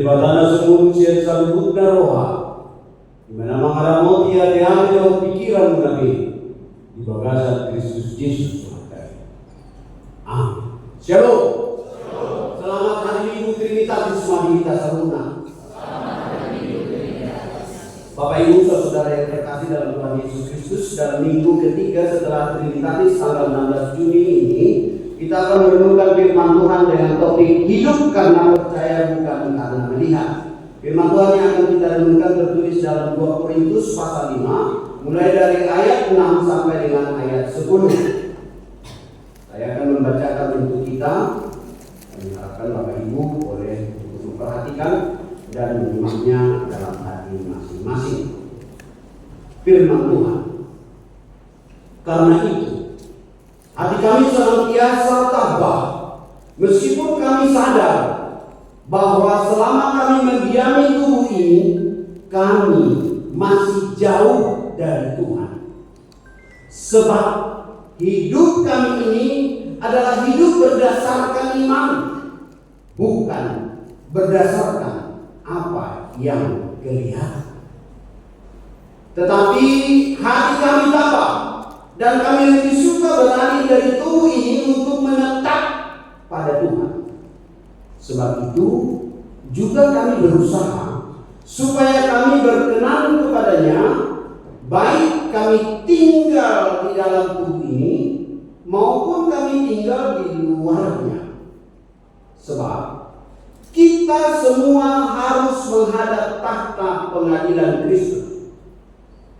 Daripada semua manusia sambut roha, di mana mengalami hati-hati dan pikiran kami di bagasan Kristus Yesus Tuhan kami. Amin. Shalom. Selamat hari Minggu Trinitatis Madita Saruna. Bapak Ibu saudara yang terkasih dalam Tuhan Yesus Kristus, dalam minggu ketiga setelah Trinitatis tanggal 16 Juni ini, kita akan merenungkan firman Tuhan dengan topik hidup karena percaya bukan karena melihat. Firman Tuhan yang akan kita renungkan tertulis dalam 2 Korintus pasal 5, mulai dari ayat 6 sampai dengan ayat 10. Saya akan membacakan untuk kita. Kami harapkan Bapak Ibu boleh memperhatikan dan menyimaknya dalam hati masing-masing. Firman Tuhan. Karena itu, hati kami senantiasa tabah, meskipun kami sadar bahwa selama kami mendiami tubuh ini, kami masih jauh dari Tuhan. Sebab hidup kami ini adalah hidup berdasarkan iman, bukan berdasarkan apa yang kelihatan. Tetapi hati kami tabah, dan kami lebih suka berlari dari tubuh ini untuk menetap pada Tuhan. Sebab itu juga kami berusaha supaya kami berkenan kepadanya, baik kami tinggal di dalam tubuh ini maupun kami tinggal di luarnya. Sebab kita semua harus menghadap tahta pengadilan Kristus,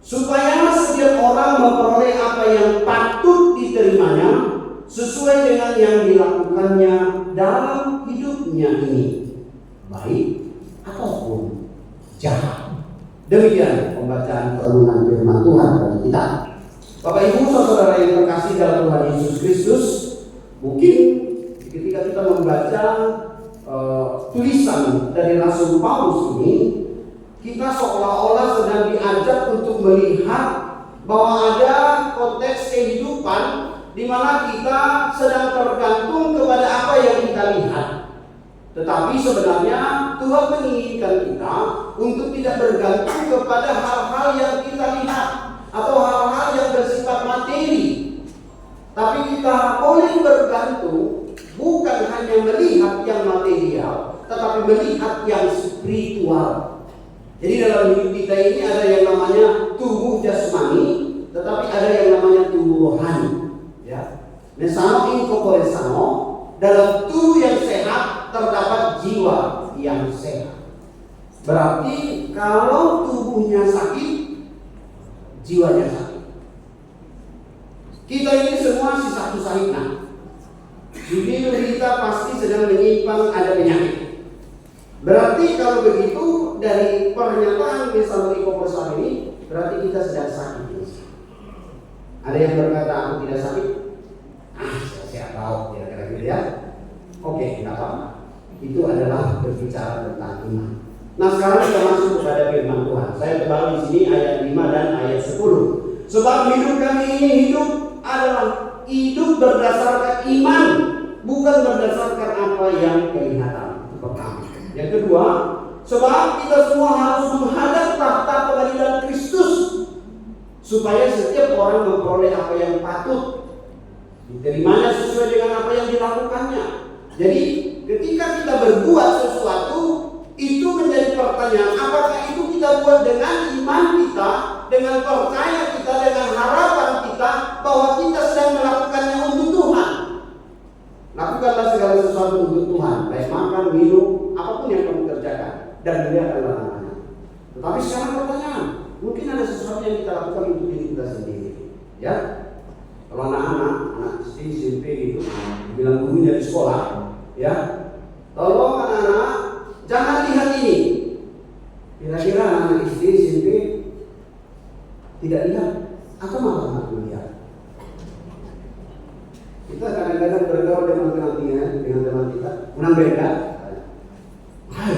supaya setiap orang memperoleh apa yang patut diterimanya sesuai dengan yang dilakukannya dalam hidupnya ini, baik ataupun jahat. Demikian pembacaan perenungan firman Tuhan bagi kita. Bapak Ibu saudara yang terkasih dalam Tuhan Yesus Kristus, mungkin ketika kita membaca tulisan dari Rasul Paulus ini, kita seolah-olah sedang diajak untuk melihat bahwa ada konteks kehidupan di mana kita sedang tergantung kepada apa yang kita lihat. Tetapi sebenarnya Tuhan menginginkan kita untuk tidak bergantung kepada hal-hal yang kita lihat atau hal-hal yang bersifat materi. Tapi kita boleh bergantung bukan hanya melihat yang material, tetapi melihat yang spiritual. Jadi dalam hidup kita ini ada yang namanya tubuh jasmani, tetapi ada yang namanya tubuh rohani. Ya, nesano incorpore sano, dalam tubuh yang sehat terdapat jiwa yang sehat. Berarti kalau tubuhnya sakit, jiwanya sakit. Kita ini semua si satu sahina. Judul kita pasti sedang menyimpan ada penyakit. Berarti kalau begitu dari pernyataan Nesano incorpore ini, berarti kita sedang sakit. Ada yang berkata aku tidak sakit? Saya tahu kira-kira gitu ya. Oke, tidak apa-apa. Itu adalah berbicara tentang iman. Nah sekarang kita masuk kepada firman Tuhan. Saya tebal di sini ayat 5 dan ayat 10. Sebab hidup kami ini hidup adalah hidup berdasarkan iman, bukan berdasarkan apa yang kelihatan. Itu pertama. Yang kedua, sebab kita semua harus menghadap tahta pengadilan Kristus, supaya setiap orang memperoleh apa yang patut diterimanya sesuai dengan apa yang dilakukannya. Jadi ketika kita berbuat sesuatu, itu menjadi pertanyaan, apakah itu kita buat dengan iman kita, dengan percaya kita, dengan harapan kita bahwa kita sedang melakukannya untuk Tuhan. Lakukanlah segala sesuatu untuk Tuhan, baik makan, minum, apapun yang kamu kerjakan, dan muliakanlah namanya. Tetapi sekarang pertanyaan, mungkin ada sesuatu yang kita lakukan untuk diri kita sendiri. Ya, kalau anak SD, SMP gitu, bilang gurunya di sekolah, ya, tolong anak-anak jangan lihat ini. Kira-kira anak SD, SMP tidak lihat atau malah melihat? Kita kadang-kadang bergaul dengan teman kita, menang beda. Hai.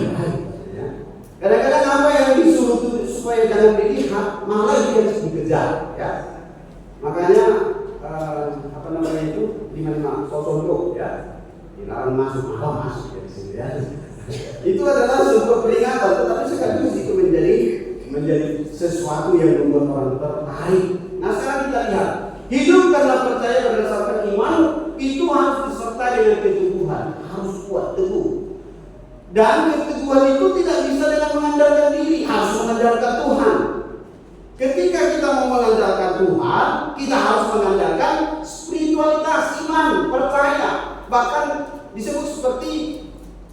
Kadang-kadang apa yang disuruh supaya jangan dilihat, malah dia harus dikejar. Ya, makanya di mana sosok ya, dilarang masuk, malah masuk dari sini ya. Itu adalah sebuah peringatan, tetapi sekaligus itu menjadi sesuatu yang membuat orang tertarik. Nah sekarang kita lihat, hidup karena percaya berdasarkan iman itu harus disertai dengan keteguhan, harus kuat teguh. Dan keteguhan itu tidak bisa dengan mengandalkan diri, harus mengandalkan Tuhan. Ketika kita mau mengandalkan Tuhan, kita harus mengandalkan spiritualitas, iman, percaya. Bahkan disebut seperti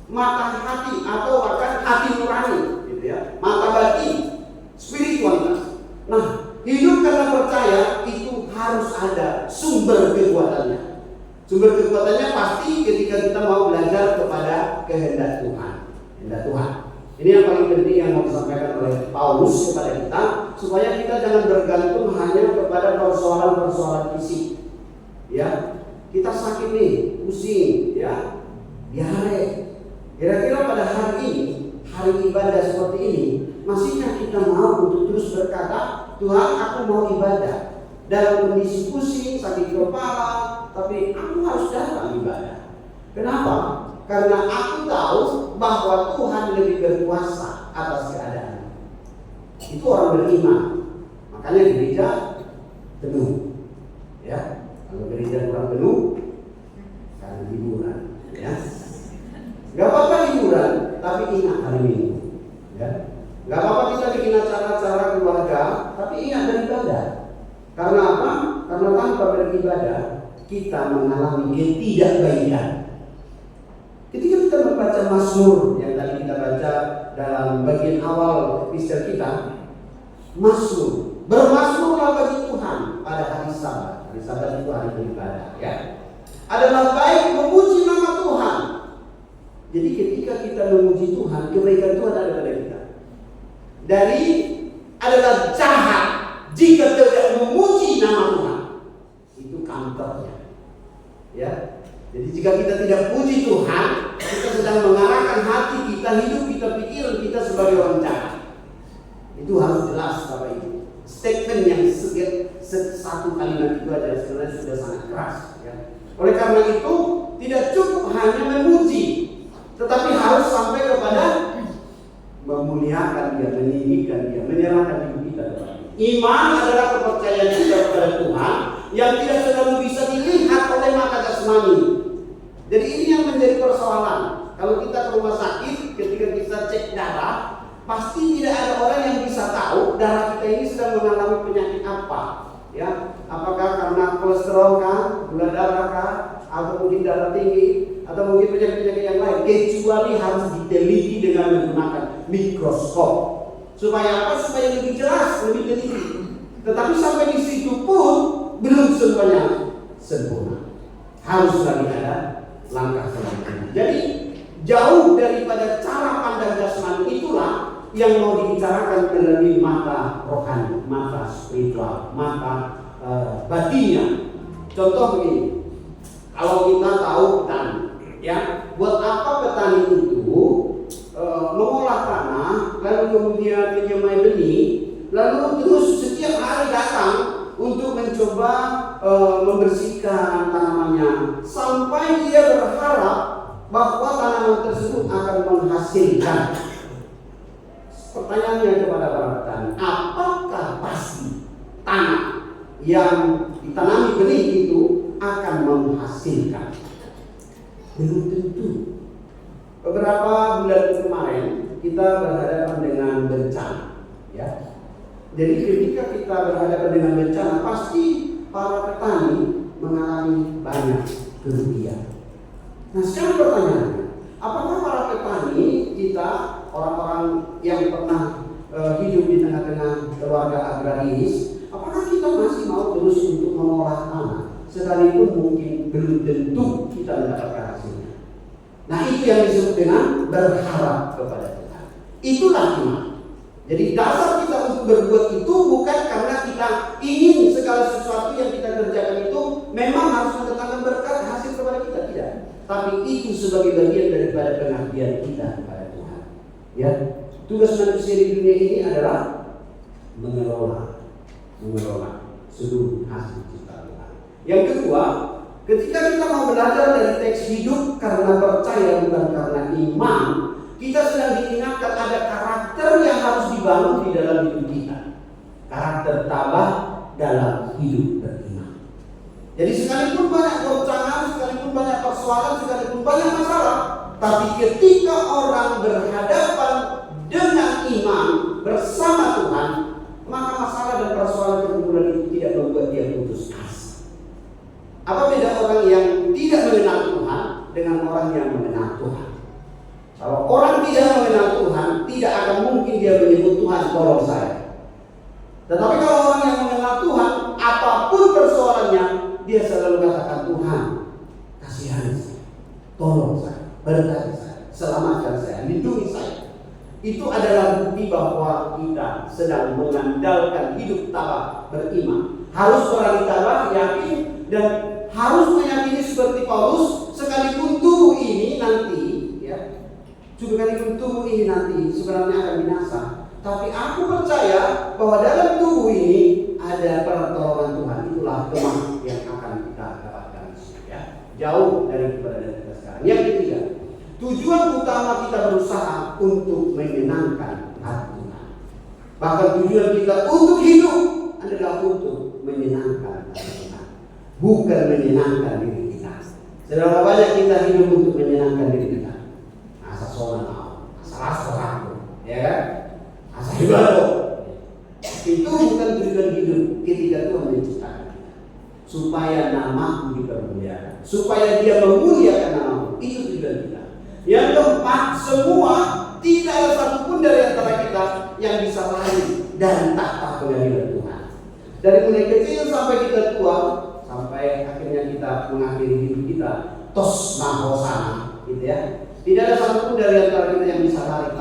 mata hati atau bahkan hati nurani, gitu ya, mata batin, spiritualitas. Nah, hidup karena percaya itu harus ada sumber kekuatannya. Sumber kekuatannya pasti ketika kita mau belajar kepada kehendak Tuhan. Kehendak Tuhan. Ini yang paling penting yang mau disampaikan oleh Paulus kepada kita, supaya kita jangan bergantung hanya kepada persoalan-persoalan fisik. Ya, kita sakit nih, pusing, ya, diare. Kira-kira pada hari ini, hari ibadah seperti ini, masihkah kita mau untuk terus berkata, Tuhan, aku mau ibadah dalam kondisi pusing, sakit kepala, tapi aku harus datang ibadah. Kenapa? Karena aku tahu bahwa Tuhan lebih berkuasa atas keadaan. Itu orang beriman. Makanya gereja penuh. Ya, kalau gereja kurang penuh, karena hiburan. Ya, nggak apa-apa hiburan, tapi ingat hari Minggu. Ya, nggak apa-apa kita bikin acara-acara keluarga, tapi ingat beribadah. Karena apa? Karena tanpa beribadah kita mengalami ketidakbaikan. Ketika kita membaca Mazmur yang tadi kita baca dalam bagian awal episode kita, Mazmur, bermazmurlah bagi Tuhan pada hari Sabat. Hari Sabat itu hari beribadah, ya. Adalah baik memuji nama Tuhan. Jadi ketika kita memuji Tuhan, kebaikan Tuhan ada pada kita. Adalah jahat jika tidak memuji nama Tuhan. Itu kantornya. Ya. Jadi jika kita tidak puji Tuhan, kita sedang mengarahkan hati kita, hidup kita, pikiran kita sebagai orang jahat. Itu harus jelas Bapak Ibu. Statement yang satu kalimat itu adalah sebenarnya sudah sangat keras. Ya. Oleh karena itu tidak cukup hanya memuji, tetapi harus sampai kepada memuliakan Dia, meninggikan Dia, menyerahkan hidup kita kepada Dia. Iman adalah kepercayaan kita kepada Tuhan yang tidak selalu bisa dilihat oleh mata jasmani. Jadi ini yang menjadi persoalan. Kalau kita ke rumah sakit, ketika kita cek darah, pasti tidak ada orang yang bisa tahu darah kita ini sedang mengalami penyakit apa. Ya, apakah karena kolesterol kah, gula darah kah, atau mungkin darah tinggi, atau mungkin penyakit-penyakit yang lain. Kecuali harus diteliti dengan menggunakan mikroskop. Supaya apa? Supaya lebih jelas, lebih teliti. Tetapi sampai di situ pun belum semuanya sempurna. Harus lagi ada langkah selanjutnya. Jadi jauh daripada cara pandang jasmani itulah yang mau dibicarakan melalui mata rohani, mata spiritual, mata batinnya. Contoh begini, kalau kita tahu petani, ya, buat apa petani itu mengolah tanah, lalu kemudian menyemai benih, lalu terus setiap hari datang untuk mencoba membersihkan tanamannya, sampai dia berharap bahwa tanaman tersebut akan menghasilkan. Pertanyaannya kepada para petani, apakah pasti tanah yang ditanami benih itu akan menghasilkan? Belum tentu. Beberapa bulan kemarin kita berhadapan dengan bencana, ya. Jadi ketika kita berhadapan dengan bencana, pasti para petani mengalami banyak kerugian. Nah sekarang pertanyaannya, apakah para petani kita, orang-orang yang pernah hidup di tengah-tengah keluarga agraris, apakah kita masih mau terus untuk mengolah tanah, sekalipun mungkin belum tentu kita mendapatkan hasilnya? Nah itu yang disebut dengan berharap kepada Tuhan. Itulah iman. Jadi dasar kita untuk berbuat itu bukan karena kita ingin segala sesuatu yang kita kerjakan itu memang harus mendatangkan berkat hasil kepada kita, tidak. Tapi itu sebagai bagian daripada pengabdian kita kepada Tuhan. Ya, tugas manusia di dunia ini adalah mengelola seluruh hasil ciptaan Tuhan. Yang kedua, ketika kita mau belajar dari teks hidup karena percaya bukan karena iman, kita sedang diingatkan ada karakter yang harus dibangun di dalam hidup kita. Karakter tabah dalam hidup beriman. Jadi sekalipun banyak goncangan, sekalipun banyak persoalan, sekalipun banyak masalah, tapi ketika orang berhadapan dengan iman bersama Tuhan, maka masalah dan persoalan pergumulan itu tidak membuat dia putus asa. Apa beda orang yang tidak mengenal Tuhan dengan orang yang mengenal Tuhan? Kalau orang tidak mengenal Tuhan, tidak akan mungkin dia menyebut Tuhan tolong saya. Tetapi kalau orang yang mengenal Tuhan, apapun persoalannya, dia selalu katakan, Tuhan, kasihani saya, tolong saya, berkati saya, selamatkan saya, lindungi saya. Itu adalah bukti bahwa kita sedang mengandalkan hidup tabah beriman. Harus orang tabah yakin dan harus meyakini seperti Paulus, sekalipun tubuh ini nanti, sekalipun tubuh ini nanti sebenarnya akan binasa, tapi aku percaya bahwa dalam tubuh ini ada pertolongan Tuhan. Itulah kemah yang akan kita dapatkan, ya. Jauh dari keberadaan kita sekarang. Yang ketiga, tujuan utama kita berusaha untuk menyenangkan hati Tuhan. Bahkan tujuan kita untuk hidup adalah untuk menyenangkan hati Tuhan, bukan menyenangkan diri kita. Seberapa banyak kita hidup untuk menyenangkan diri kita? Asa sonang, asa aku, ya kan? Asa ibadah. Itu bukan tujuan hidup ketika Tuhan menciptakan kita. Supaya namaku dipermuliakan, supaya Dia memuliakan namaku. Itu tujuan kita. Yang keempat, semua tidak ada satupun dari antara kita yang bisa lari dari tahta pengadilan Tuhan. Dari mulai kecil sampai kita tua, sampai akhirnya kita mengakhiri hidup kita, tos mahosana, gitu ya. Tidak ada satupun dari antara kita yang bisa lari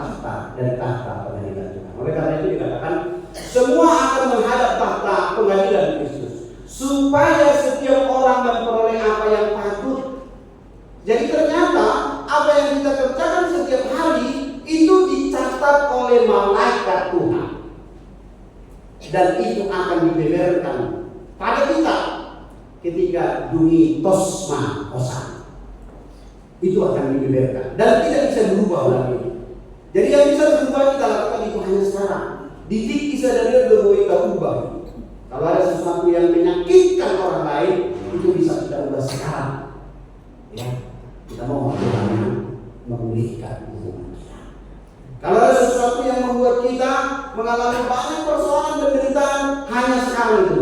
dari tahta pengadilan Tuhan. Oleh karena itu dikatakan, semua akan menghadap tahta pengadilan Kristus, supaya setiap orang memperoleh apa yang patut. Jadi ternyata apa yang kita kerjakan setiap hari itu dicatat oleh malaikat Tuhan, dan itu akan dibeberkan pada kita ketika duni tosma osan. Itu akan dibeberkan dan tidak bisa berubah lagi. Jadi yang bisa berubah kita lakukan itu hanya sekarang. Didik bisa dari dulu kita ubah. Kalau ada sesuatu yang menyakitkan orang lain, itu bisa kita ubah sekarang. Ya, kita mau memulihkan hubungan kita. Kalau ada sesuatu yang membuat kita mengalami banyak persoalan dan penderitaan, hanya sekarang itu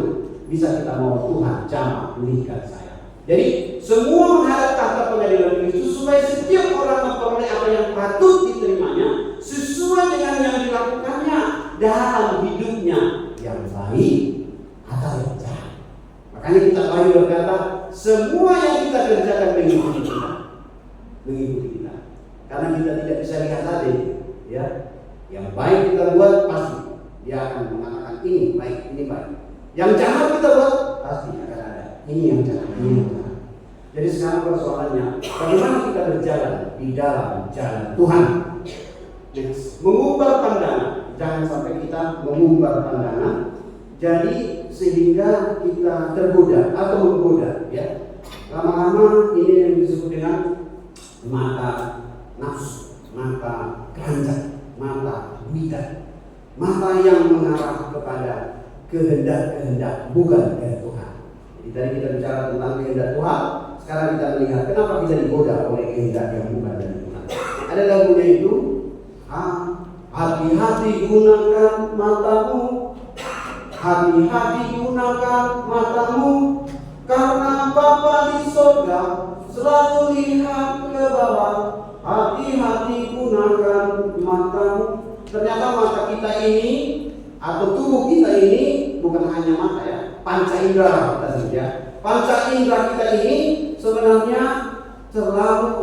bisa kita mau Tuhan jamah pulihkan saya. Jadi semua menghadap tahta pengadilan Kristus supaya setiap orang memperoleh apa yang patut diterimanya sesuai dengan yang dilakukannya dalam hidupnya, yang baik atau yang jahat. Makanya kita Wahyu berkata, semua yang kita kerjakan mengikuti kita, karena kita tidak bisa lihat tadi, ya. Yang baik kita buat pasti dia akan mengatakan ini baik, ini baik. Yang jahat kita buat pasti akan ada ini yang jahat, ini yang jahat. Jadi sekarang persoalannya, bagaimana kita berjalan di dalam jalan Tuhan? Mengubah pandangan, jangan sampai kita mengubah pandangan, jadi sehingga kita tergoda atau menggoda, ya. Lama-lama ini yang disebut dengan mata nafsu, mata keranjang, mata bidat, mata yang mengarah kepada kehendak-kehendak bukan dari Tuhan. Jadi tadi kita bicara tentang kehendak Tuhan. Sekarang kita melihat kenapa kita digoda oleh kehendak yang bukan dari Tuhan. Ada lagunya itu, hati-hati gunakan matamu, hati-hati gunakan matamu, karena Bapa di surga selalu lihat ke bawah. Hati-hati gunakan matamu. Ternyata mata kita ini atau tubuh kita ini bukan hanya mata, ya, panca indera kita saja. Panca indera kita ini sebenarnya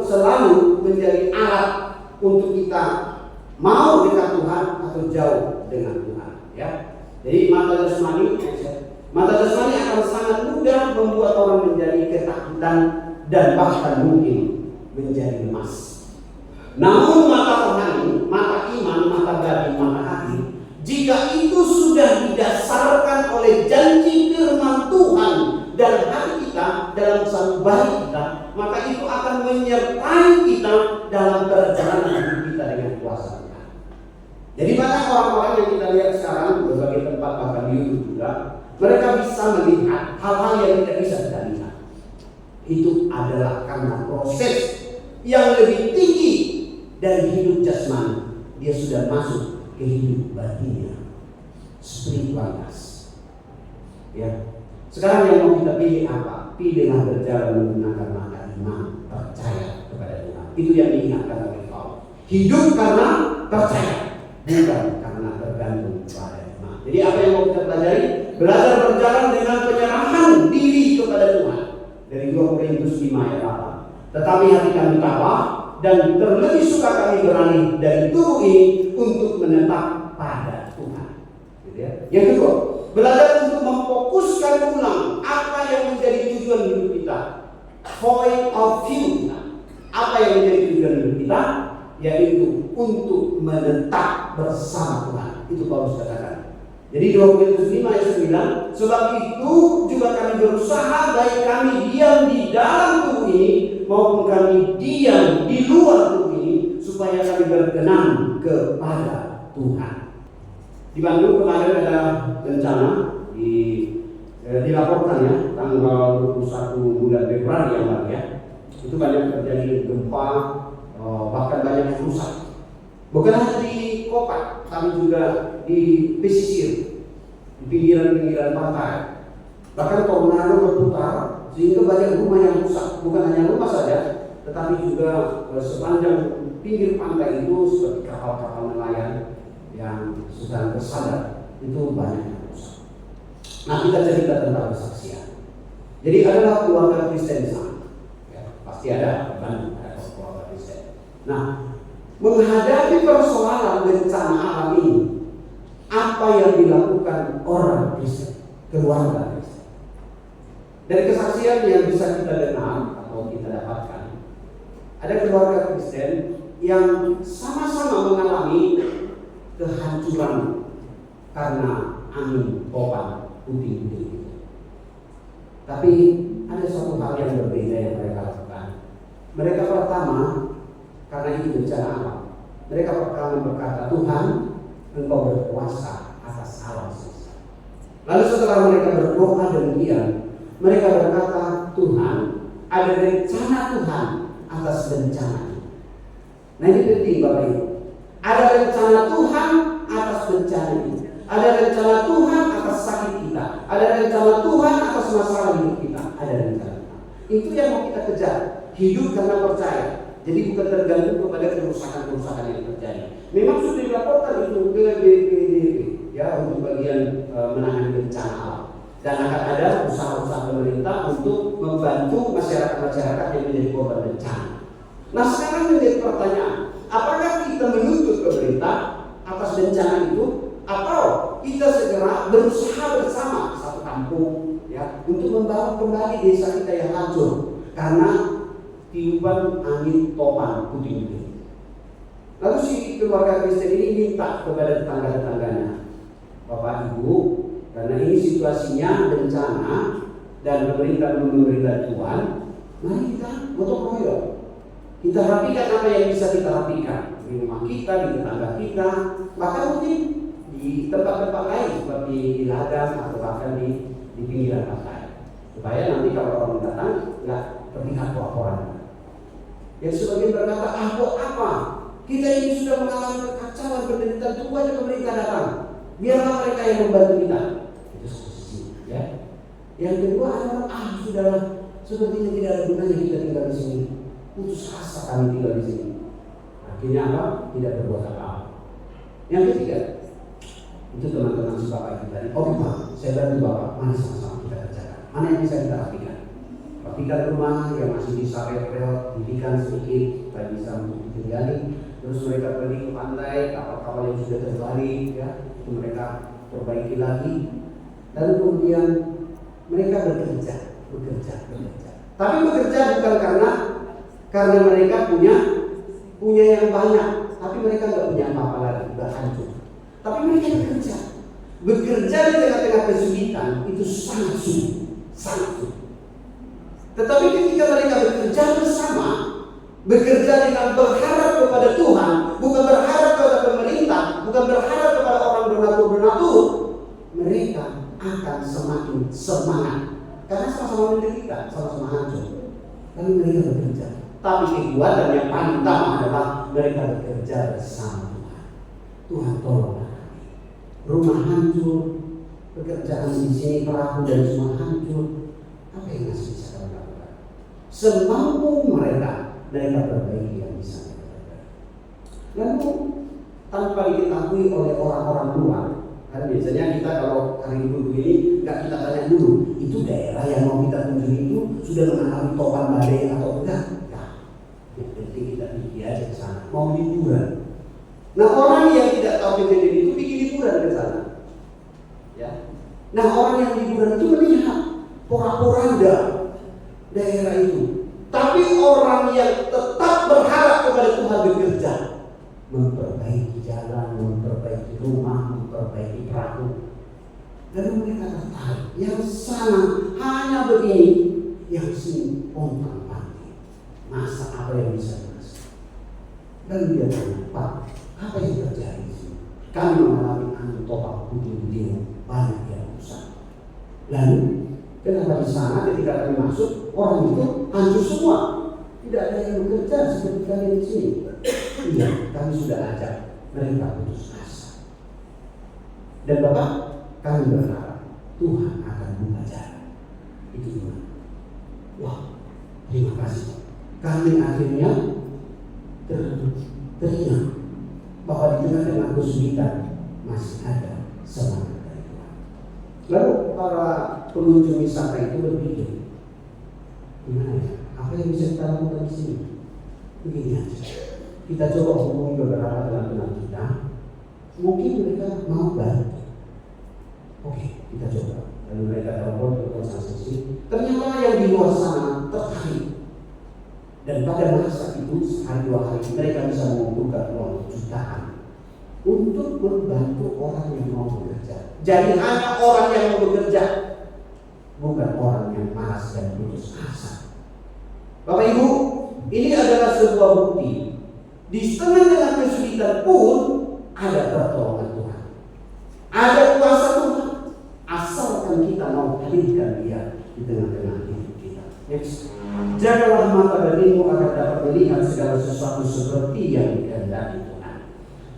selalu menjadi alat untuk kita mau dekat Tuhan atau jauh dengan Tuhan, ya. Jadi mata jasmani akan sangat mudah membuat orang menjadi ketakutan dan bahkan mungkin menjadi lemas. Namun mata rohani, mata iman, mata batin, mata hati, jika itu sudah didasarkan oleh janji firman Tuhan dalam hati kita, dalam sanubari kita, maka itu akan menyertai kita dalam perjalanan hidup kita dengan kuasa Tuhan. Jadi banyak orang-orang yang kita lihat sekarang di berbagai tempat, bahkan di YouTube juga, mereka bisa melihat hal-hal yang tidak bisa kita lihat. Itu adalah karena proses yang lebih tinggi dari hidup jasmani. Dia sudah masuk ke hidup batinnya, spiritualitas. Ya. Sekarang yang mau kita pilih apa? Pilihlah berjalan menggunakan mata iman, percaya kepada Tuhan. Itu yang diingatkan oleh Paulus. Hidup karena percaya, bukan karena tergantung pada iman. Jadi apa yang mau kita pelajari? Belajar berjalan dengan penyerahan diri kepada Tuhan. Dari 2 Korintus 5 ayat 8. Tetapi hati kami tabah dan terlebih suka kami beralih dari tubuh ini untuk menetap pada Tuhan. Gitu ya. Yang kedua, belajar untuk memfokuskan ulang apa yang menjadi tujuan hidup kita. Point of view kita. Apa yang menjadi tujuan hidup kita? Yaitu untuk menetap bersama Tuhan. Itu Paulus katakan. Jadi 2 Korintus 5 ayat 9, sebab itu juga kami berusaha baik kami diam di dalam tubuh ini maupun kami diam di luar tubuh ini supaya kami berkenan kepada Tuhan. Di Bandung kemarin ada bencana dilaporkan ya tanggal 21 bulan Februari yang lalu ya. Itu banyak terjadi gempa, bahkan banyak yang rusak. Bukan hanya di kota, tapi juga di pesisir, di pinggiran-pinggiran pantai. Bahkan tornado berputar sehingga banyak rumah yang rusak. Bukan hanya rumah saja, tetapi juga sepanjang pinggir pantai itu seperti kapal-kapal nelayan yang sedang bersandar itu banyak yang rusak. Nah, kita cerita tentang kesaksian. Jadi adalah keluarga Kristen di sana. Ya, pasti ada keluarga Kristen. Nah, menghadapi persoalan bencana alam ini, apa yang dilakukan orang Kristen, keluarga Kristen? Dari kesaksian yang bisa kita dengar atau kita dapatkan, ada keluarga Kristen yang sama-sama mengalami kehancuran karena angin topan puting-puting. Tapi ada suatu hal yang berbeda yang mereka lakukan. Mereka pertama, karena itu bencana alam, mereka pertama berkata, Tuhan, Engkau berkuasa atas alam semesta. Lalu setelah mereka berdoa demikian, mereka berkata, Tuhan, ada rencana Tuhan atas bencana ini. Nah, ini penting Bapak Ibu. Ada rencana Tuhan atas bencana ini. Ada rencana Tuhan atas sakit kita. Ada rencana Tuhan atas masalah hidup kita. Ada rencana Tuhan. Itu yang mau kita kejar. Hidup karena percaya. Jadi bukan tergantung kepada kerusakan-kerusakan yang terjadi. Memang sudah dilaporkan itu ke BPDB ya untuk bagian menangani bencana alam. Dan akan ada usaha-usaha pemerintah untuk membantu masyarakat-masyarakat yang menjadi korban bencana. Nah, sekarang menjadi pertanyaan, apakah kita menuntut pemerintah atas bencana itu, atau kita segera berusaha bersama satu kampung ya untuk membangun kembali desa kita yang hancur karena tiupan angin topan puting-puting. Lalu si keluarga Kristen ini minta kepada tetangga-tetangganya, Bapak Ibu, karena ini situasinya bencana dan pemerintah memberi bantuan, mari kita gotong royong. Kita rapikan apa yang bisa kita rapikan di rumah kita, di tetangga kita, bahkan mungkin di tempat-tempat lain seperti di ladang atau bahkan di pinggiran pantai, supaya nanti kalau orang datang nggak terlihat laporan. Yang sebagian berkata, buat apa? Kita ini sudah mengalami kekacauan, penderitaan, tunggu aja pemerintah datang. Biarlah mereka yang membantu kita. Itu posisi, ya. Yang kedua adalah, sudahlah, sepertinya tidak ada gunanya kita tinggal di sini. Putus asa kami tinggal di sini. Akhirnya apa? Tidak berbuat apa-apa. Yang ketiga, itu teman-teman Bapak itu tadi. Oke Pak, saya bantu Bapak. Mana sama-sama kita kerjakan? Mana yang bisa kita rapikan? Rapikan rumah yang masih bisa reot-reot, didirikan sedikit supaya bisa untuk ditinggali. Terus mereka pergi ke pantai, kapal-kapal yang sudah terbalik, ya, itu mereka perbaiki lagi. Lalu kemudian mereka bekerja. Tapi bekerja bukan karena mereka punya yang banyak, tapi mereka nggak punya apa-apa lagi, udah hancur. Tapi mereka bekerja di tengah-tengah kesulitan itu sangat sulit. Tetapi ketika mereka bekerja bersama, bekerja dengan berharap kepada Tuhan, bukan berharap bukan berharap kepada orang donatur, mereka akan semakin semangat. Karena sama-sama menderita, sama-sama hancur. Tapi mereka bekerja. Tapi kekuatan yang paling utama adalah mereka bekerja bersama Tuhan. Tuhan tolonglah kami. Rumah hancur, pekerjaan di sini perahu dan semua hancur. Apa yang masih bisa kami lakukan? Semampu mereka perbaiki yang bisa mereka perbaiki. Lalu tanpa diketahui oleh orang-orang luar, kan biasanya kita kalau hari Minggu begini nggak kita tanya dulu, itu daerah yang mau kita kunjungi itu sudah mengalami topan badai atau enggak? Yang penting kita pergi aja ke sana, mau liburan. Nah, orang yang tidak tahu kejadian itu pergi liburan ke sana. Ya. Nah, orang yang liburan itu melihat porak-poranda daerah itu. Tapi orang yang tetap berharap kepada Tuhan bekerja, memperbaiki jalan, memperbaiki rumah, memperbaiki perahu. Lalu mereka tertarik. Yang sana hanya begini, yang sini pontang panting. Masa apa yang bisa dimasak? Lalu dia tanya, Pak, apa yang terjadi di sini? Kami mengalami angin topak puting-puting, banyak yang rusak. Lalu kenapa di sana ketika kami masuk, orang itu hancur semua? Tidak ada yang bekerja seperti kalian di sini. Iya, kami sudah ajak mereka putus asa. Dan Bapak, kami berharap Tuhan akan buka jalan. Itu gimana? Wah, terima kasih. Kami akhirnya teringat bahwa di tengah-tengah kesulitan masih ada semangat dari Tuhan. Lalu para pengunjung wisata itu berpikir, gimana ya? Apa yang bisa kita lakukan di sini? Begini aja. Kita coba hubungi beberapa teman-teman kita. Mungkin mereka mau bantu. Oke, kita coba. Lalu mereka telepon ke konsultasi. Ternyata yang di luar sana tertarik. Dan pada masa itu sehari dua hari mereka bisa mengumpulkan uang jutaan untuk membantu orang yang mau bekerja. Jadi hanya orang yang mau bekerja, bukan orang yang malas dan putus asa. Bapak Ibu, ini adalah sebuah bukti. Di tengah-tengah kesulitan pun ada pertolongan Tuhan, ada kuasa Tuhan, asalkan kita mau hadirkan Dia di tengah-tengah hidup kita. Next. Jagalah mata batinmu agar dapat melihat segala sesuatu seperti yang dikehendaki Tuhan.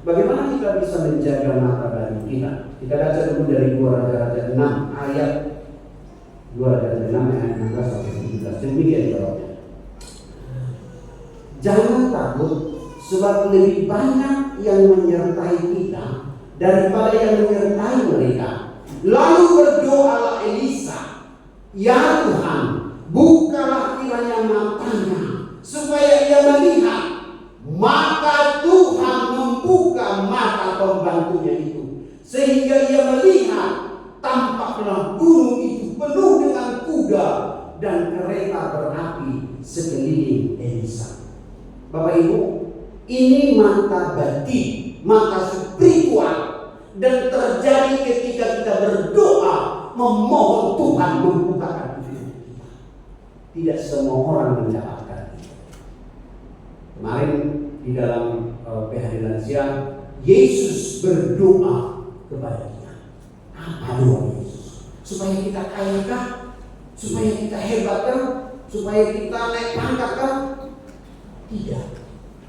Bagaimana kita bisa menjaga mata batin kita? Kita baca dulu dari 2 Raja-Raja 6 ayat 2 Raja-Raja 6 ayat 16 sampai 17. Demikian jawabnya. Jangan takut, sebab lebih banyak yang menyertai kita daripada yang menyertai mereka. Lalu berdoalah Elisa, ya Tuhan, bukalah kiranya matanya supaya ia melihat. Maka Tuhan membuka mata pembantunya itu, sehingga ia melihat. Tampaklah gunung itu penuh dengan kuda dan kereta berapi sekeliling Elisa. Bapak Ibu, ini mata batin, mata spiritual, dan terjadi ketika kita berdoa memohon Tuhan membukakan diri kita. Tidak semua orang mendapatkan itu. Kemarin di dalam PHD Lansia, Yesus berdoa kepada kita. Apa doa Yesus? Supaya kita kaya kah? Supaya kita hebat kah? Supaya kita naik pangkat kah? Tidak.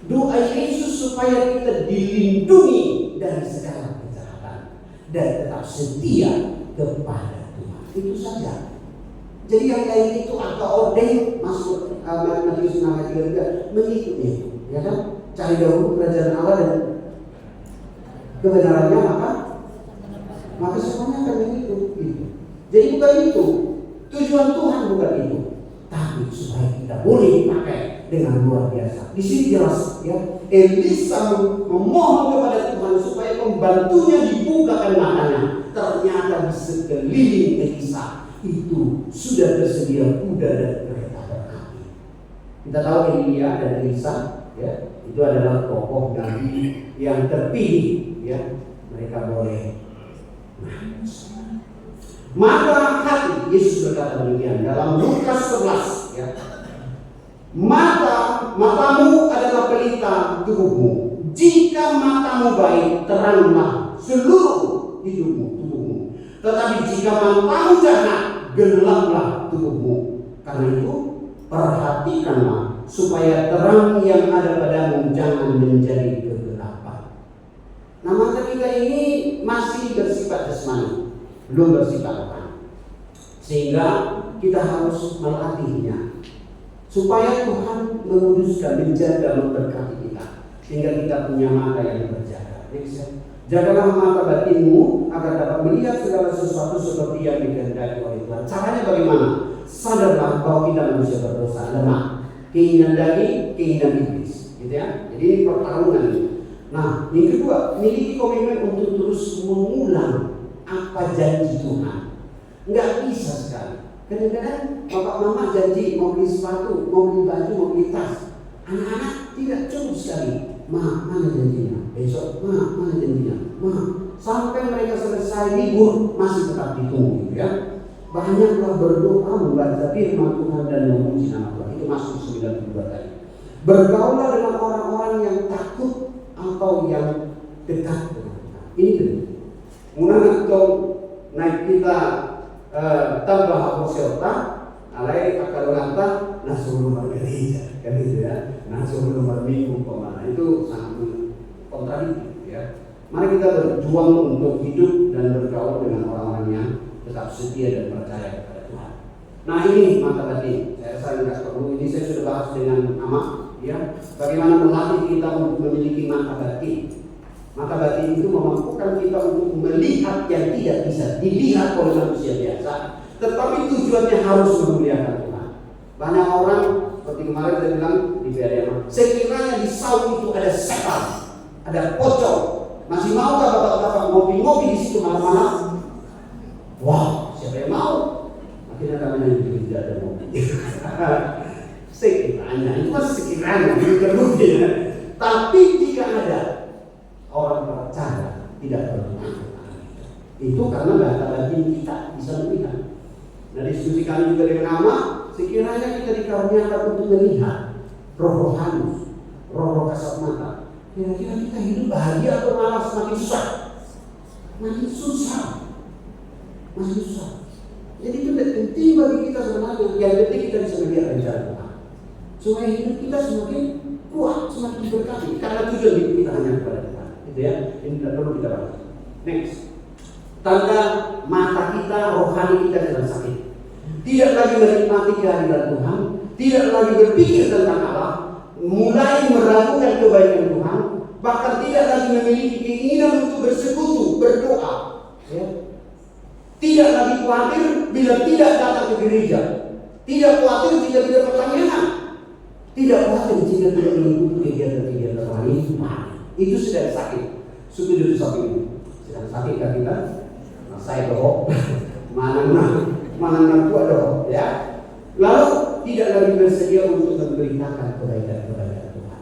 Doa Yesus supaya kita dilindungi dari segala kejahatan dan tetap setia kepada Tuhan. Itu saja. Jadi yang lain itu agak ordeng masuk Matius 6 ayat 33 mengikuti itu, ya kan? Cari dahulu kerajaan Allah dan kebenarannya, maka semuanya akan mengikut itu. Jadi bukan itu tujuan Tuhan, bukan itu, tapi supaya kita boleh dipakai dengan luar biasa. Di sini jelas, ya, Elisa memohon kepada Tuhan supaya pembantunya dibukakan matanya. Ternyata di sekeliling Elisa itu sudah tersedia kuda dan kereta berapi. Kita tahu Elia dan Elisa, ya, itu adalah tokoh nabi yang terpilih, ya. Mereka boleh mata hati. Yesus berkata demikian dalam Lukas 11, ya. Matamu adalah pelita tubuhmu. jika matamu baik, teranglah seluruh hidupmu, tubuhmu. Tetapi jika matamu jahat, gelaplah tubuhmu. Karena itu, perhatikanlah supaya terang yang ada padamu jangan menjadi kegelapan. Nah, mata kita ini masih bersifat jasmani, belum bersifat rohani. Sehingga kita harus melatihnya supaya Tuhan menguduskan, menjaga, memberkati kita, sehingga kita punya mata yang berjaga. Jagalah mata batinmu agar dapat melihat segala sesuatu seperti yang dikehendaki oleh Tuhan. Caranya bagaimana? Sadarlah bahwa kita manusia berdosa, lemah, keinginan daging, keinginan iblis, gitu ya. Jadi ini pertarungan. Nah, yang kedua, miliki komitmen untuk terus mengulang apa janji Tuhan. Nggak bisa sekali. Kadang-kadang bapak mama janji mau beli sepatu, mau beli baju, mau beli tas. Anak-anak tidak cukup sekali. Ma, mana janjinya? Besok, ma, mana janjinya? Ma, sampai mereka selesai libur masih tetap ditunggu, ya. Banyaklah berdoa, membaca firman Tuhan dan memuji nama Tuhan. Itu masuk 92 kali. Bergaulah dengan orang-orang yang takut atau yang dekat dengan Tuhan. Ini penting. Mengenai atau naik kita tambah aposelta, alai akan ngata nasuh nomor gereja, kan gitu ya. Nasuh nomor minggu kemana itu sangat kontradiktif, ya. Mari kita berjuang untuk hidup dan bergaul dengan orang-orang yang tetap setia dan percaya kepada Tuhan. Nah, ini mata batin. Saya nggak perlu, ini saya sudah bahas dengan Ama, ya. Bagaimana melatih kita untuk memiliki mata batin. Mata batin itu memampukan kita untuk melihat yang tidak bisa dilihat oleh manusia biasa, tetapi tujuannya harus memuliakan Tuhan. Banyak orang seperti kemarin saya bilang di PRM, sekiranya di saung itu ada setan, ada pocong, masih maukah bapak-bapak ngopi-ngopi di situ malam-malam? Wah, siapa yang mau? Akhirnya kami yang tidak ada mobil. Sekiranya, itu masih sekiranya, itu ya. Tapi jika ada orang percaya tidak perlu. Itu karena data batin kita bisa melihat. Nah, diskusi kami juga dengan Ama, sekiranya kita dikaruniakan untuk melihat roh halus, roh kasat mata. Kira-kira kita hidup bahagia atau malah semakin susah? Makin susah. Masih susah. Jadi itu penting bagi kita sebenarnya. Yang penting kita bisa melihat rencana Tuhan, supaya hidup kita semakin kuat, semakin berkati. Karena tujuan hidup kita hanya kepada Tuhan. Itu ya. Ini tidak perlu kita bahas. Next. Tanda mata kita, rohani kita sedang sakit. Tidak lagi menikmati kehadiran Tuhan, tidak lagi berpikir tentang Allah, mulai meragukan kebaikan Tuhan, bahkan tidak lagi memiliki keinginan untuk bersekutu, berdoa. Ya. Tidak lagi khawatir bila tidak datang ke gereja. Tidak khawatir jika tidak pertanyaan. Tidak khawatir jika tidak mengikuti kegiatan-kegiatan rohani. Itu sedang sakit. Suku duduk samping ini. Sedang sakit kan kita? Nah, saya doh. Mana tua doh. Ya. Lalu tidak lagi bersedia untuk memberitakan kebaikan-kebaikan Tuhan.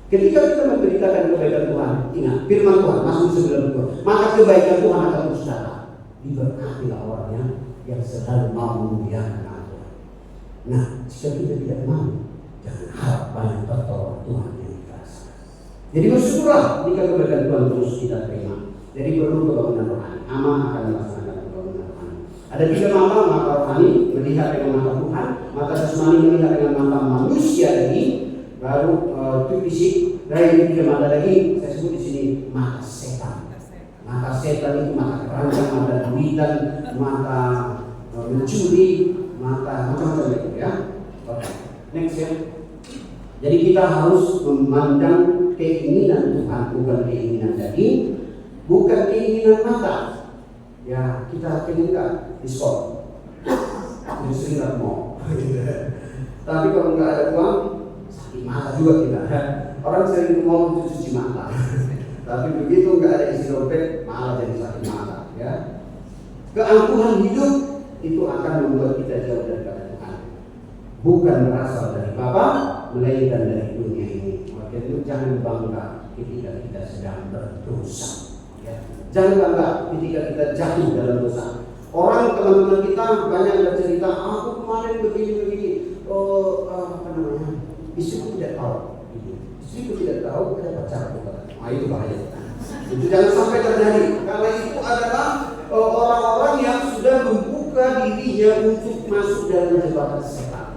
Ketika kita memberitakan kebaikan Tuhan, ingat firman Tuhan Mazmur 92. Maka kebaikan Tuhan akan terus datang. Diberkatilah orangnya yang selalu mau memuliakan Allah. Nah, jika kita tidak mau, jangan harap banyak pertolongan Tuhan yang ikhlas. Jadi bersyukurlah jika kebaikan Tuhan terus kita terima. Jadi perlu pembangunan rohani. Ama akan melaksanakan pembangunan rohani. Ada 3 mata rohani, melihat dengan mata Tuhan, mata jasmani melihat dengan mata manusia daging, baru itu fisik, dari 3 mata daging, saya sebut di sini mata setan. Mata setan itu mata keranjang, mata duitan, mata mencuri, mata macam-macam itu, ya. Oke, next ya. Jadi kita harus memandang keinginan Tuhan, bukan keinginan daging, bukan keinginan mata. Ya, kita pengen nggak diskon, jadi sering nggak mau. Tapi kalau nggak ada uang, sakit mata juga kita. Orang sering mau cuci mata. Tapi begitu nggak ada isi dompet, malah jadi sakit mata, ya. Keangkuhan hidup itu akan membuat kita jauh dari Tuhan. Bukan berasal dari Bapa, melainkan dari dunia ini. Maka itu jangan bangga ketika kita sedang berdosa, ya. Jangan bangga ketika kita jatuh dalam dosa. Orang teman-teman kita banyak bercerita, aku kemarin begini, istriku tidak tahu. istriku tidak tahu ada pacarku. Nah itu bahaya. Itu jangan sampai terjadi. Karena itu adalah orang-orang yang sudah membuka dirinya untuk masuk dalam jebakan setan.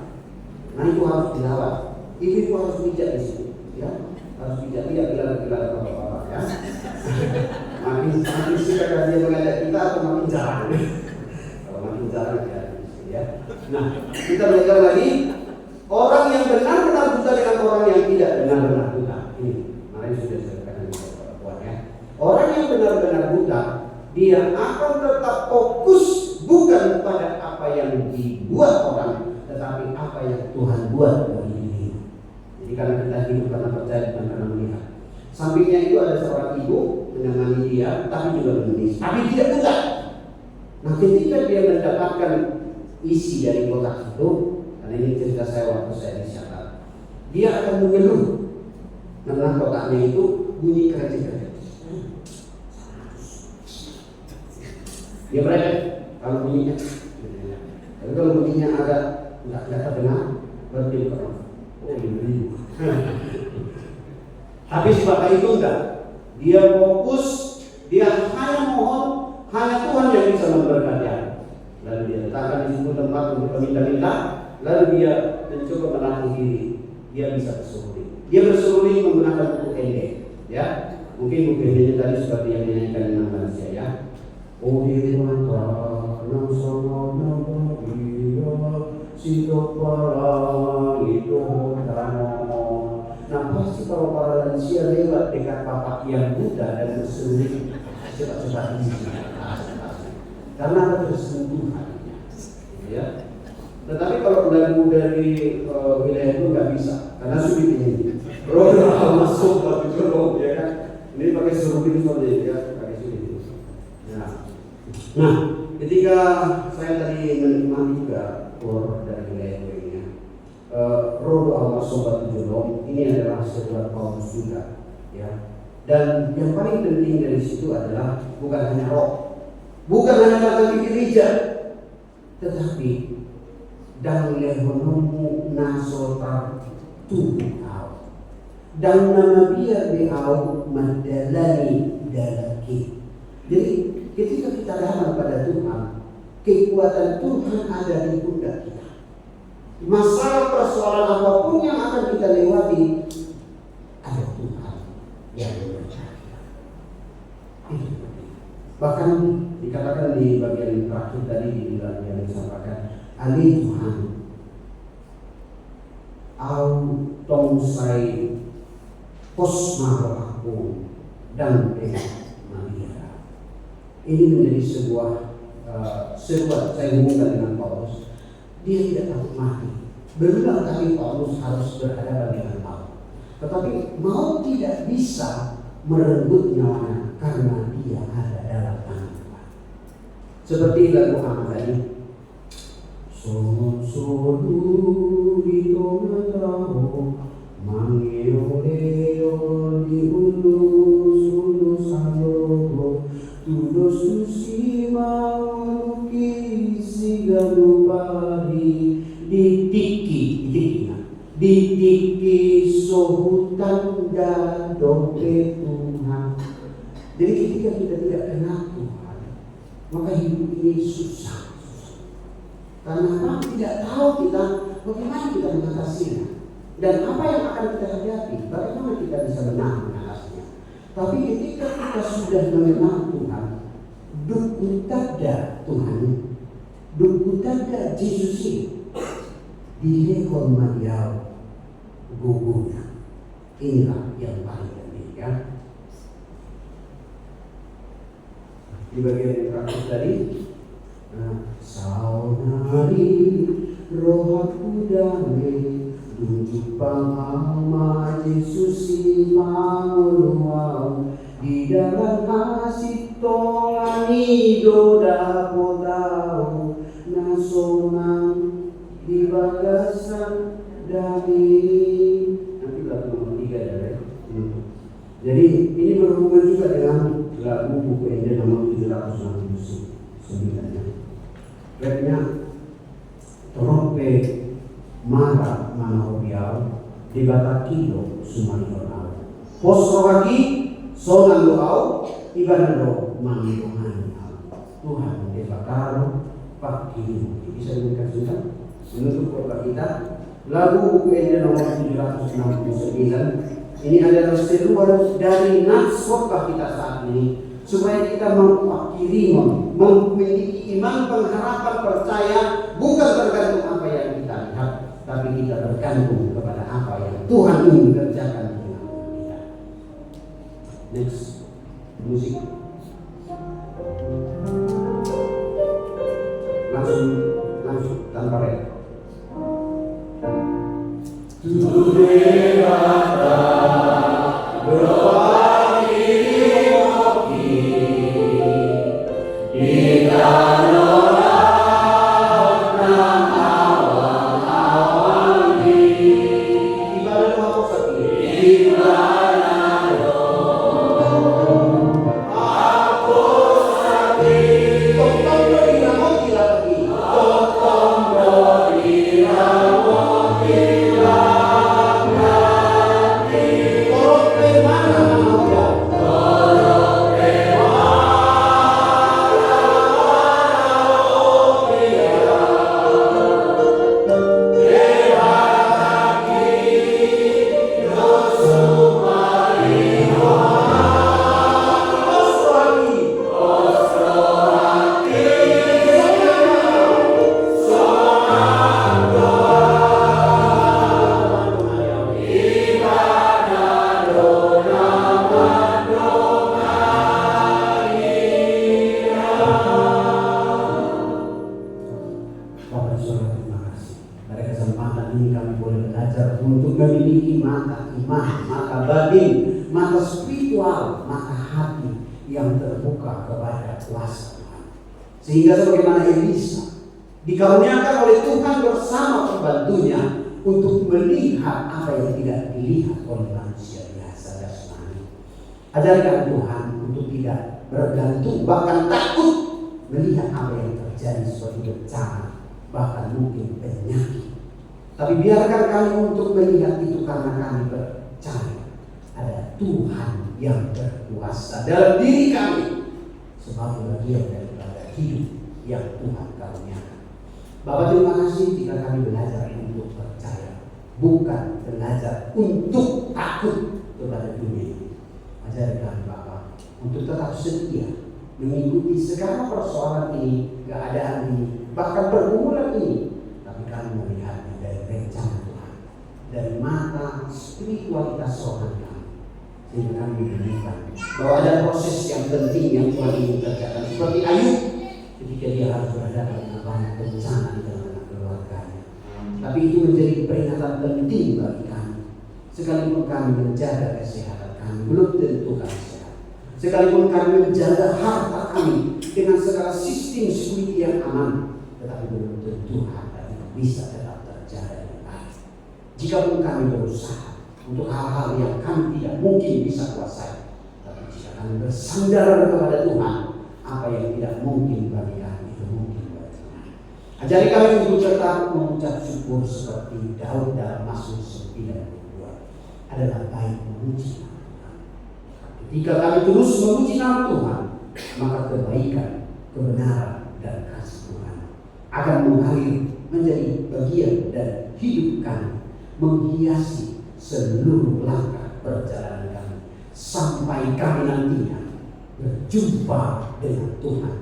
Nah itu harus dilawan. Itu harus bijak di sini, ya. Harus bijak, tidak gila-gila apa-apa, ya. Makin sikat dia mengajak kita atau makin jarang. Kalau makin jarang ya. Nah, kita belajar lagi. Orang yang benar-benar buta dengan orang yang tidak benar-benar buta. Ini, makanya sudah saya katakan buat ya. Orang yang benar-benar buta, dia akan tetap fokus bukan pada apa yang dibuat orang, tetapi apa yang Tuhan buat bagi diri. Jadi karena kita hidup karena percaya bukan karena melihat. Sampingnya itu ada seorang ibu menemani dia, tapi juga menulis, tapi tidak buta. Nah, ketika dia mendapatkan isi dari kotak itu, karena ini cerita saya waktu saya dicatat, dia akan mengeluh karena kotaknya itu bunyi kerja-kerja. Dia berada kalau bunyinya, tapi kalau bunyinya agak nggak terdengar, berarti bukan. Oh ini. Tapi si bapak itu enggak. Dia fokus, dia hanya mohon, hanya Tuhan yang bisa memberkati. Lalu dia letakkan di situ tempat untuk meminta-minta. Lalu dia mencoba menahan diri. Dia bisa berseruling. Dia berseruling menggunakan buku pendek. Ya, mungkin buku pendeknya tadi seperti yang dinyanyikan dengan manusia ya. Oh mata nang sama dia sitok parang itu dano. Nah pasti kalau para lansia lewat dekat bapak yang buta dan berseruling cepat-cepat ini karena ada tersentuh hatinya, ya. Tetapi kalau lagu dari wilayah itu nggak bisa karena sulit ini. Roh masuk batu jorok, ya kan? Ini pakai seruling seperti itu ya, pakai sulit. Nah, ketika saya tadi menikmati juga kor dari wilayah ini, roh Allah sobat jorok ini adalah sebuah Paulus juga, ya. Dan yang paling penting dari situ adalah bukan hanya roh. Bukan hanya datang di gereja, tetapi dan lehonomu nasotar tubuh kau. Dan nama dia beau madalani dalaki. Jadi ketika kita datang pada Tuhan, kekuatan Tuhan ada di pundak kita. Masalah persoalan apapun yang akan kita lewati, ada Tuhan yang memberkati. Bahkan dikatakan di bagian terakhir tadi di dalam yang disampaikan, Ali Tuhan, au tongsai posmarohaku dan Maria. Ini menjadi sebuah saya hubungkan dengan Paulus. Dia tidak takut mati. Berulang kali Paulus harus berhadapan dengan maut. Tetapi maut tidak bisa merenggut nyawanya karena dia ada dalam tangan Tuhan. Seperti lagu Ahmad tadi. Sono ito nataho mangeoleo di ulus alogo tudos susima unuki sigalupari ditiki sohutan dan dope Tuhan. Jadi ketika kita tidak kenal Tuhan, maka hidup ini susah. Karena tidak tahu kita bagaimana kita mengatasinya dan apa yang akan kita hadapi, bagaimana kita bisa menang mengatasinya. Tapi ketika kita sudah mengenal Tuhan, dukutada Tuhan, dukutada Yesus dilekon Maria gugunya. Inilah yang paling penting ya. Di bagian terakhir tadi, saunari rohaku dame tunjuk pangama Yesus imanguluau di dalam kasih tolani doda potau nasonang di bagasan dari nanti lagu nomor 3 ya. Jadi ini berhubungan juga dengan lagu buku ini nomor 769. Refnya trompe marah manahobial dibataki sumani orang. Posrohaki sonan doau ibadah do mandohan. Tuhan dibakar pakiu. Bisa dikasihkan menutup khotbah kita. Lagu buku ini nomor 769. Ini adalah seruan dari nats khotbah kita saat ini, supaya kita memiliki iman, pengharapan, percaya, bukan tergantung apa yang kita lihat, tapi kita bergantung kepada apa yang Tuhan ingin kerjakan di dalam kita. Next, musik. Langsung tanpa rek. Mata spiritual, mata hati yang terbuka kepada kuasa Tuhan. Sehingga sebagaimana Elisa dikaruniakan oleh Tuhan bersama pembantunya untuk melihat apa yang tidak dilihat oleh manusia biasa jasmani. Ajarkan Tuhan untuk tidak bergantung, bahkan takut melihat apa yang terjadi seperti bencana, bahkan mungkin penyakit. Tapi biarkan kami untuk melihat itu karena kami percaya ada Tuhan yang berkuasa dalam diri kami sebagai bagian daripada hidup yang Tuhan karuniakan. Bapak, terima kasih jika kami belajar untuk percaya, bukan belajar untuk takut kepada dunia ini. Ajari kami Bapak untuk tetap setia mengikuti segala persoalan ini, keadaan ini, bahkan pergumulan ini, tapi kami melihatnya dari rencana Tuhan, dari mata spiritualitas rohani. Sehingga kami menemukan bahwa ada proses yang penting yang Tuhan ingin kerjakan, seperti Ayub ketika dia harus berhadapan dengan banyak bencana di dalam keluarganya. Tapi itu menjadi peringatan penting bagi kami. Sekalipun kami menjaga kesehatan kami, belum tentu kami sehat. Sekalipun kami menjaga harta kami dengan segala sistem security yang aman, tetapi belum tentu harta itu bisa tetap terjaga dengan baik. Jikapun kami berusaha untuk hal-hal yang kami tidak mungkin bisa kuasai, tapi jika kami bersandar kepada Tuhan, apa yang tidak mungkin bagi kami itu mungkin bagi Tuhan. Ajari kami untuk tetap mengucap syukur seperti Daud dalam Mazmur 92. Adalah baik memuji nama Tuhan. Ketika kami terus memuji nama Tuhan, maka kebaikan, kebenaran, dan kasih Tuhan akan mengalir menjadi bagian dan hidup kami, menghiasi seluruh langkah perjalanan kami sampai kami nantinya berjumpa dengan Tuhan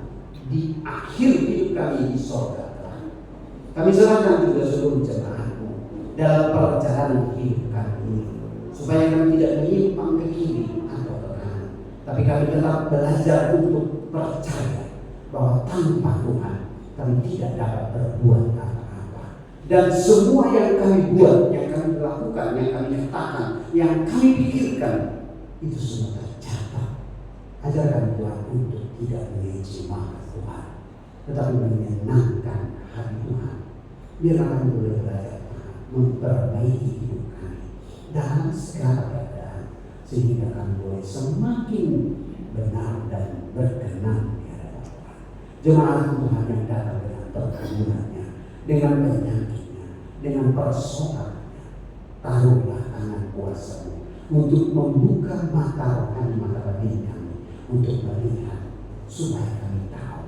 di akhir hidup kami di surga. Kami serahkan juga seluruh jemaat-Mu dalam perjalanan hidup kami ini, supaya kami tidak menyimpang ke kiri atau ke kanan, tapi kami tetap belajar untuk percaya bahwa tanpa Tuhan kami tidak dapat berbuat apa-apa. Dan semua yang kami buat, yang kami lakukan, yang kami katakan, yang kami pikirkan, itu semua tercatat. Ajarkan Tuhan untuk tidak menyembah Tuhan, tetapi menyenangkan hati Tuhan. Biar kami boleh belajar memperbaiki hidup kami dalam segala keadaan, sehingga kami boleh semakin benar dan berkenan di hadapan Tuhan. Jemaat Tuhan yang datang dengan pergumulannya, dengan penyakitnya, dengan persoalannya, taruhlah kuasa-Mu untuk membuka mata rohani, mata batin kami untuk melihat, supaya kami tahu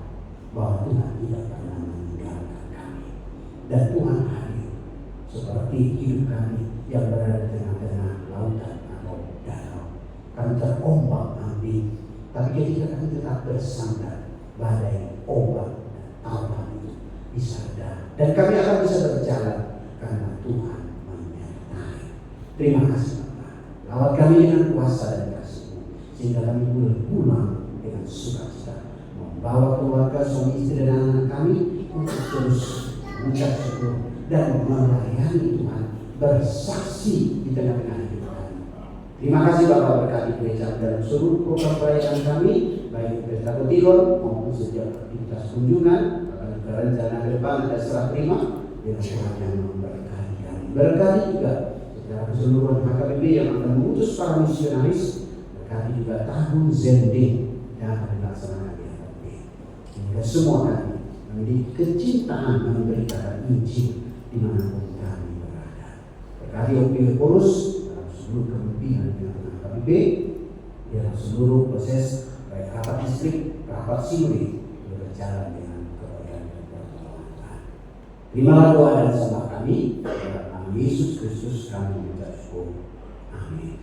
bahwa Tuhan tidak pernah meninggalkan kami dan Tuhan hadir seperti hidup kami yang berada di tengah-tengah lautan atau danau. Kami terombang-ambing, tapi ketika kami tetap bersandar, badai, ombak, dan tawanan itu bisa reda, dan kami akan bisa berjalan karena Tuhan menyertai. Terima kasih Bapa, rawat kami dengan kuasa dan kasih-Mu, sehingga kami boleh pulang dengan sukacita, membawa keluarga, suami istri dan anak kami untuk terus mengucap syukur dan melayani Tuhan, bersaksi di tengah-tengah hidup kami. Terima kasih Bapak, berkati gereja dalam seluruh program pelayanan kami, baik Gereja Kotilon maupun setiap aktivitas kunjungan, bahkan rencana ke depan ada serah terima, dengan Tuhan yang memberkati kami. Berkati juga secara keseluruhan HKBP yang akan mengutus para misionaris, berkati juga tahun Zending yang akan dilaksanakan di HKBP, sehingga semua kami memiliki kecintaan memberitakan Injil dimanapun kami berada. Berkati Opioporus dalam seluruh kepemimpinan yang HKBP, dalam seluruh proses baik rapat distrik, rapat sinode berjalan dengan kebaikan dan pertolongan. Terimalah doa dan sembah kami dalam nama Yesus Kristus kami mengucap syukur. Amin.